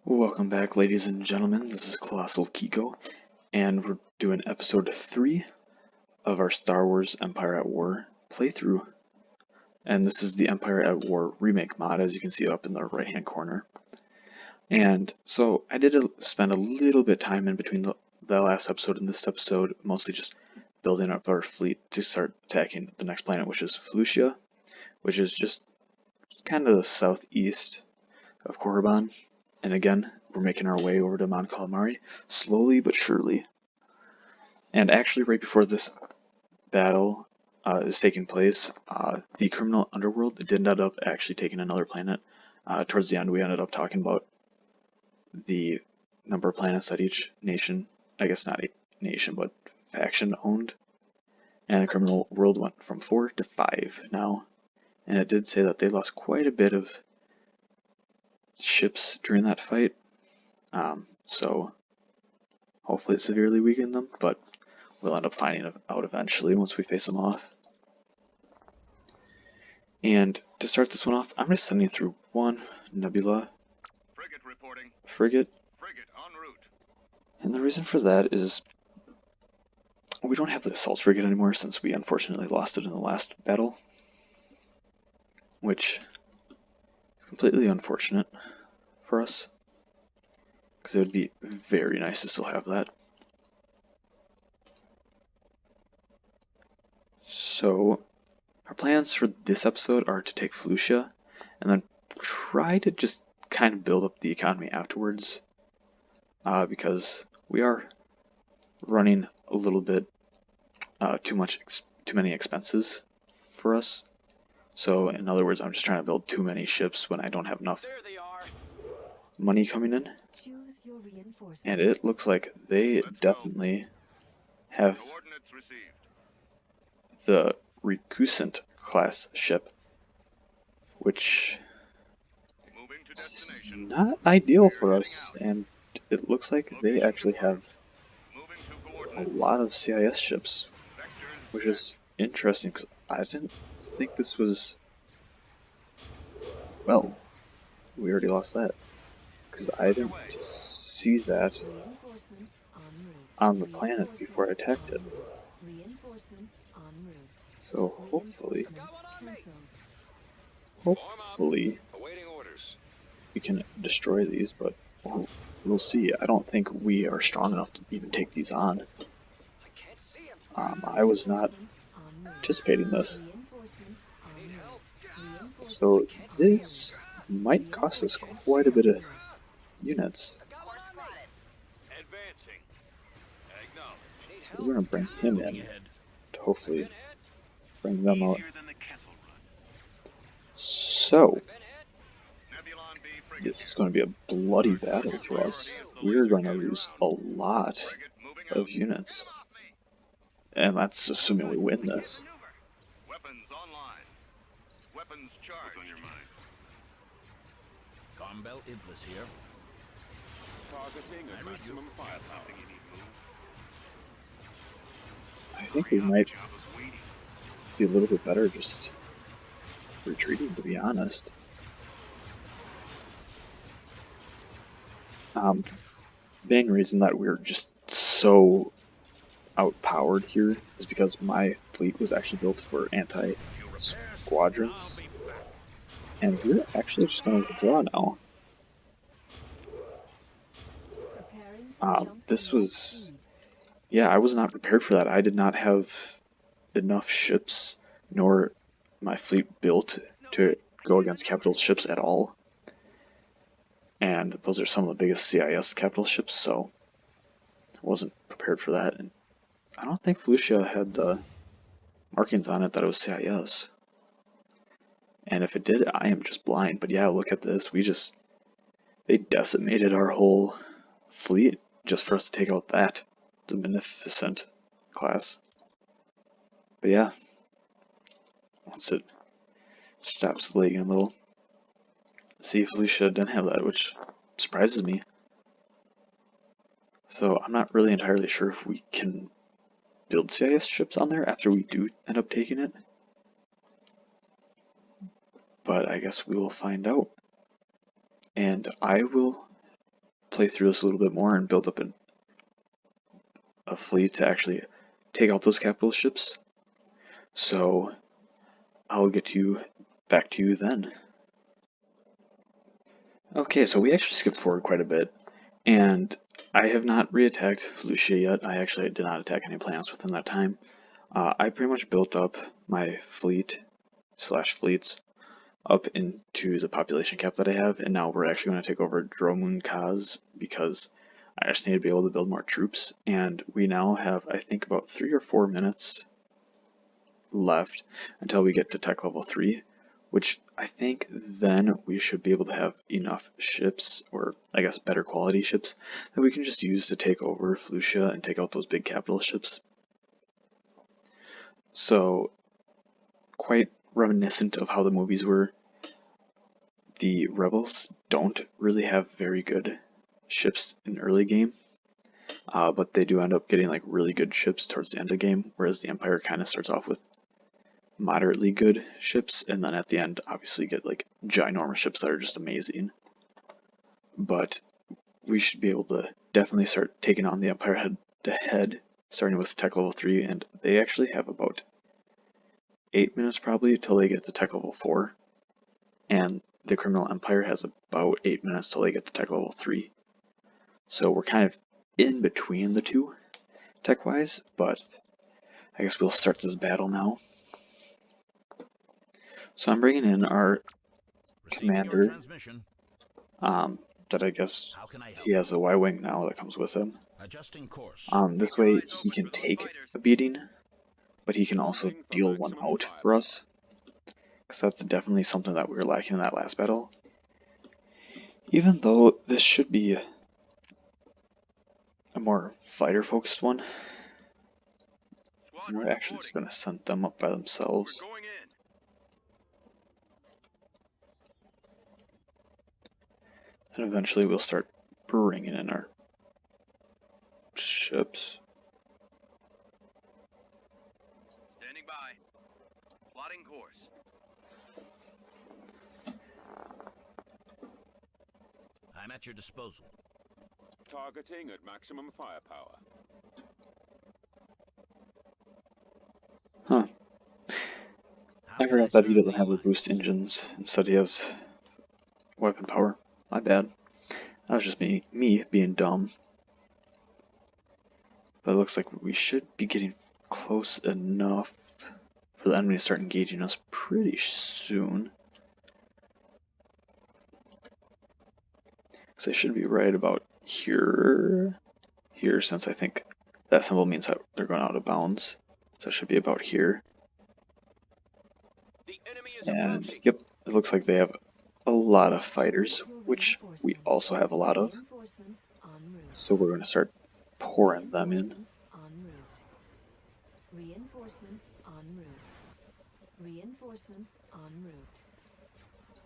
Welcome back, ladies and gentlemen. This is Colossal Kiko, and we're doing episode 3 of our Star Wars Empire at War playthrough. And this is the Empire at War Remake mod, as you can see up in the right-hand corner. And so I did spend a little bit of time in between the last episode and this episode, mostly just building up our fleet to start attacking the next planet, which is Felucia, which is just kind of the southeast of Korriban. And again, we're making our way over to Mon Calamari, slowly but surely. And actually, right before this battle is taking place, the criminal underworld did end up actually taking another planet. Towards the end, we ended up talking about the number of planets that each nation, I guess not a nation, but faction owned. And the criminal world went from 4 to 5 now. And it did say that they lost quite a bit of ships during that fight. So hopefully it severely weakened them, but we'll end up finding it out eventually once we face them off. And to start this one off, I'm just sending through one Nebula Frigate reporting. frigate. Frigate en route. And the reason for that is we don't have the assault frigate anymore since we unfortunately lost it in the last battle, which is completely unfortunate for us, because it would be very nice to still have that. So our plans for this episode are to take Felucia and then try to just kind of build up the economy afterwards, because we are running a little bit too many expenses for us. So in other words, I'm just trying to build too many ships when I don't have enough money coming in. And it looks like they definitely have the recusant class ship, which is not ideal for us, and it looks like they actually have a lot of CIS ships, which is interesting because I didn't think this was... Well, we already lost that, because I didn't see that on the planet before I attacked it. So hopefully we can destroy these, but we'll see. I don't think we are strong enough to even take these on. I was not anticipating this. So this might cost us quite a bit of units. So we're going to bring him in to hopefully bring them out. So this is going to be a bloody battle for us. We're going to lose a lot of units. And that's assuming we win this. Weapons online. Weapons charged. What's on your mind? Carmbel Iblis here. Targeting at maximum firepower. I think we might be a little bit better just retreating, to be honest. The main reason that we're just so outpowered here is because my fleet was actually built for anti-squadrons, and we're actually just going to withdraw now. This was... yeah, I was not prepared for that. I did not have enough ships, nor my fleet built to go against capital ships at all. And those are some of the biggest CIS capital ships, so I wasn't prepared for that. And I don't think Felucia had the markings on it that it was CIS. And if it did, I am just blind. But yeah, look at this. They decimated our whole fleet just for us to take out that. The Magnificent class. But yeah, once it stops lagging a little. See, Felucia didn't have that, which surprises me. So I'm not really entirely sure if we can build CIS ships on there after we do end up taking it. But I guess we will find out. And I will play through this a little bit more and build up a fleet to actually take out those capital ships. So I'll get back to you then. Okay, so we actually skipped forward quite a bit, and I have not reattacked Felucia yet. I actually did not attack any planets within that time. I pretty much built up my fleets up into the population cap that I have, and now we're actually going to take over Dromun Kaz because I just need to be able to build more troops, and we now have, I think, about 3 or 4 minutes left until we get to tech level 3, which I think then we should be able to have enough ships, or I guess better quality ships, that we can just use to take over Felucia and take out those big capital ships. So, quite reminiscent of how the movies were, the rebels don't really have very good ships in early game, but they do end up getting like really good ships towards the end of the game, whereas the Empire kind of starts off with moderately good ships, and then at the end obviously get like ginormous ships that are just amazing. But we should be able to definitely start taking on the Empire head to head, starting with tech level 3, and they actually have about 8 minutes probably till they get to tech level 4, and the Criminal Empire has about 8 minutes till they get to tech level 3. So we're kind of in between the two tech wise, but I guess we'll start this battle now. So I'm bringing in our commander, that I guess he has a Y-wing now that comes with him. This way he can take a beating, but he can also deal one out for us, because that's definitely something that we were lacking in that last battle. Even though this should be a more fighter-focused one, and we're actually just going to send them up by themselves. And eventually we'll start bringing in our ships. Standing by. Plotting course. I'm at your disposal. Targeting at maximum firepower. Huh. I forgot that he doesn't have the boost engines. Instead he has weapon power. My bad. That was just me being dumb. But it looks like we should be getting close enough for the enemy to start engaging us pretty soon. So they should be right about here, since I think that symbol means that they're going out of bounds. So it should be about here. And yep, it looks like they have a lot of fighters, which we also have a lot of. So we're going to start pouring them in. Reinforcements en route. Reinforcements en route.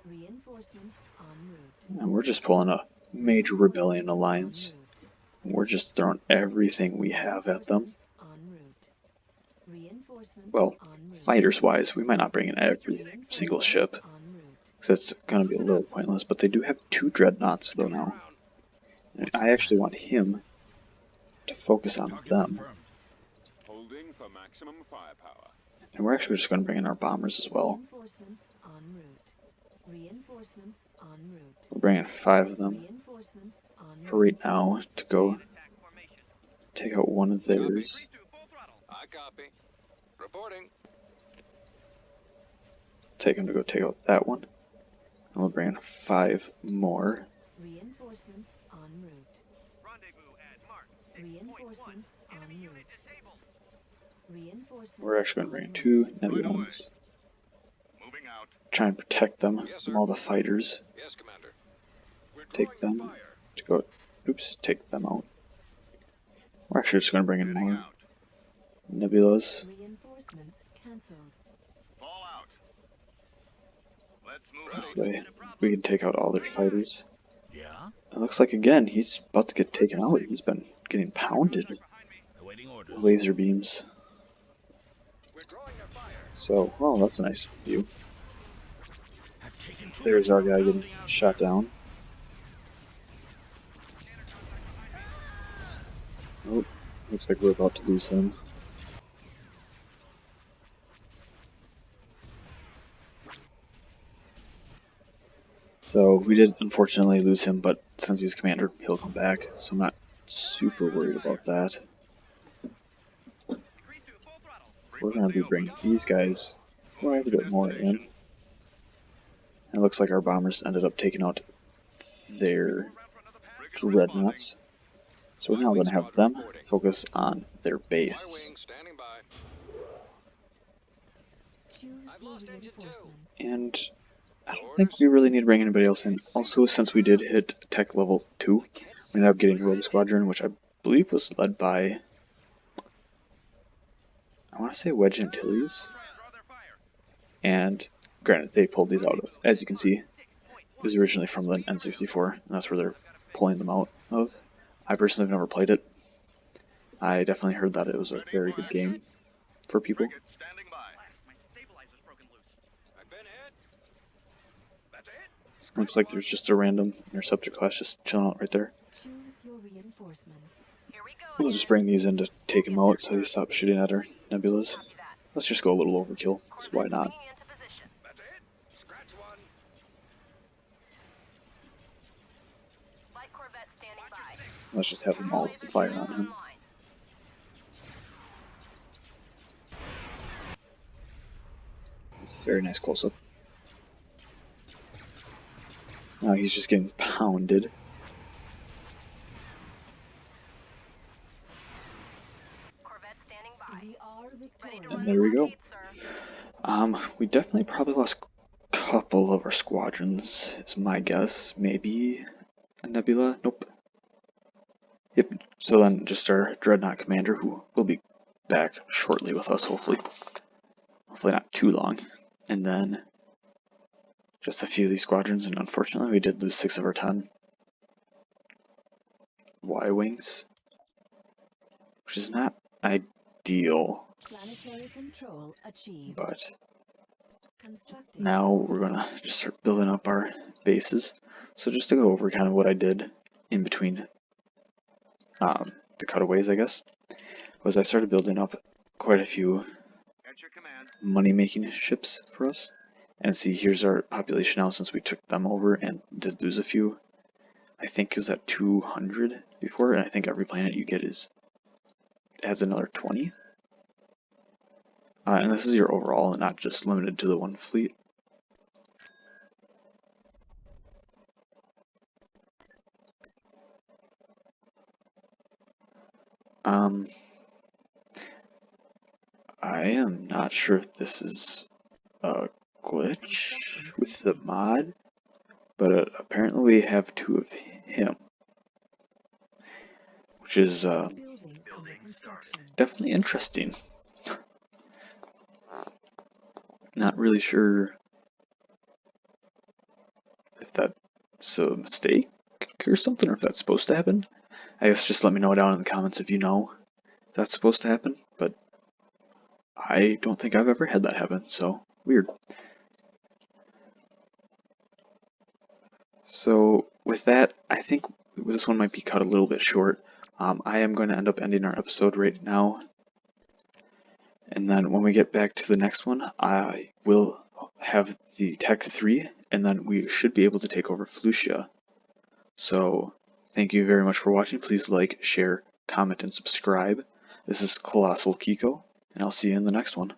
Reinforcements en route. And we're just pulling a major rebellion alliance. We're just throwing everything we have at them. Well, fighters-wise, we might not bring in every single ship, because it's going to be a little pointless, but they do have 2 dreadnoughts though now. And I actually want him to focus on them. Holding for maximum firepower. And we're actually just going to bring in our bombers as well. Reinforcements en route. Reinforcements en route. We'll bring in 5 of them Reinforcements en for right now to go take out one of theirs. I copy. Reporting. Take him to go take out that one. And we'll bring in 5 more. Reinforcements en route. Rendezvous at mark. Reinforcements en route. Reinforcements. We're actually going to bring in 2 Nebulons. Moving out. Try and protect them from all the fighters. Yes, Commander. We're Take drawing them fire. to go. Oops, take them out. We're actually just going to bring in Heading more out. Nebulas. Reinforcements cancelled. Fall out. Let's move This out. way we can take out all their fighters. Yeah? It looks like again he's about to get taken out. He's been getting pounded with Awaiting orders. laser beams. We're drawing their fire. So, well, that's a nice view. Have taken too There's much our guy compounding getting out shot down. Looks like we're about to lose him. So we did unfortunately lose him, but since he's commander, he'll come back, so I'm not super worried about that. We're going to be bringing these guys quite a bit more in. It looks like our bombers ended up taking out their dreadnoughts, so we're now going to have them focus on their base. Choose your reinforcements. And I don't think we really need to bring anybody else in. Also, since we did hit tech level 2, we ended up getting Rogue Squadron, which I believe was led by, I want to say, Wedge Antilles. And granted, they pulled these out of, as you can see, it was originally from the N64, and that's where they're pulling them out of. I personally have never played it. I definitely heard that it was a very good game for people. Looks like there's just a random interceptor class just chilling out right there. Choose your reinforcements. We'll just bring these in to take him out so he stops shooting at our nebulas. Let's just go a little overkill, so why not? Let's just have them all fire on him. It's a very nice close-up. Now he's just getting pounded. We are victorious. And there we go. We definitely probably lost a couple of our squadrons, is my guess. Maybe a nebula? Nope. Yep, so then just our Dreadnought commander, who will be back shortly with us, hopefully. Hopefully not too long. And then just a few of these squadrons, and unfortunately we did lose 6 of our 10 Y-wings, which is not ideal, Planetary control achieved. but Constructing. now we're gonna just start building up our bases. So just to go over kind of what I did in between the cutaways, I guess, was I started building up quite a few money-making ships for us. And see, here's our population now since we took them over and did lose a few. I think it was at 200 before, and I think every planet you get adds another 20. And this is your overall, and not just limited to the one fleet. I am not sure if this is a glitch with the mod, but apparently we have 2 of him, which is Building under construction. definitely interesting. Not really sure if that's a mistake or something, or if that's supposed to happen. I guess just let me know down in the comments if you know if that's supposed to happen, but I don't think I've ever had that happen, so weird. So with that, I think this one might be cut a little bit short. I am going to end up ending our episode right now, and then when we get back to the next one, I will have the Tech 3, and then we should be able to take over Felucia. So thank you very much for watching. Please like, share, comment, and subscribe. This is Colossal Kiko, and I'll see you in the next one.